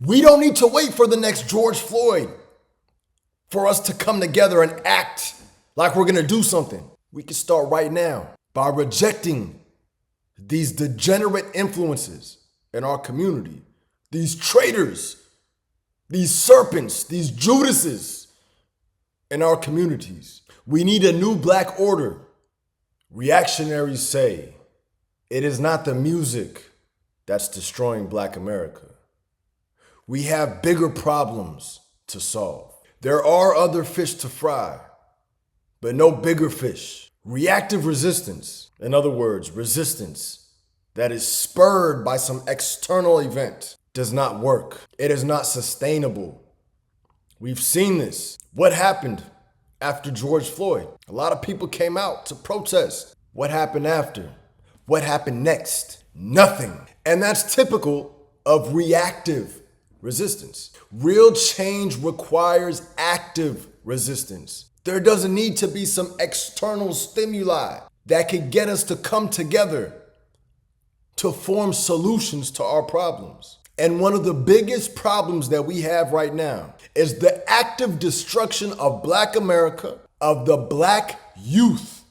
We don't need to wait for the next George Floyd for us to come together and act like we're gonna do something. We can start right now by rejecting these degenerate influences in our community, these traitors, these serpents, these Judases in our communities. We need a new black order. Reactionaries say it is not the music that's destroying Black America. We have bigger problems to solve. There are other fish to fry, but no bigger fish. Reactive resistance, in other words, resistance that is spurred by some external event, does not work. It is not sustainable. We've seen this. What happened after George Floyd? A lot of people came out to protest. What happened after? What happened next? Nothing. And that's typical of reactive resistance. Real change requires active resistance. There doesn't need to be some external stimuli that could get us to come together to form solutions to our problems. And one of the biggest problems that we have right now is the active destruction of Black America, of the Black youth,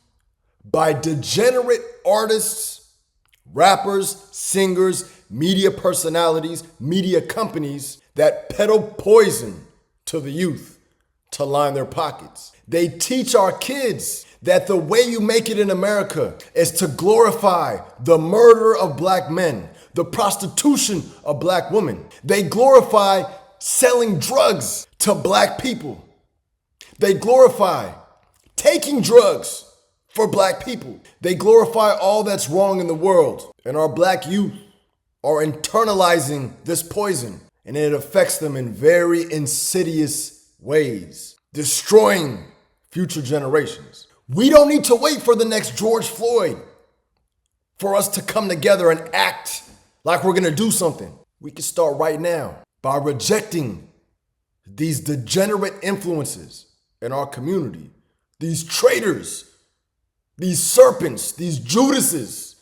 by degenerate artists, rappers, singers, media personalities, media companies that peddle poison to the youth to line their pockets. They teach our kids that the way you make it in America is to glorify the murder of Black men, the prostitution of Black women. They glorify selling drugs to Black people. They glorify taking drugs for Black people. They glorify all that's wrong in the world. And our Black youth are internalizing this poison, and it affects them in very insidious ways, destroying future generations. We don't need to wait for the next George Floyd for us to come together and act like we're gonna do something. We can start right now by rejecting these degenerate influences in our community, these traitors, these serpents, these Judases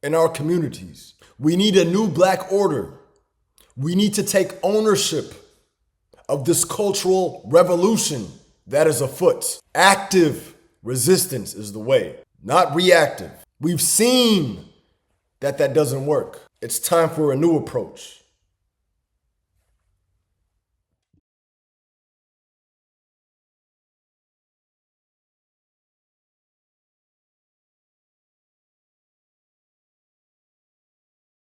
in our communities. We need a new black order. We need to take ownership of this cultural revolution that is afoot. Active resistance is the way, not reactive. We've seen that doesn't work. It's time for a new approach.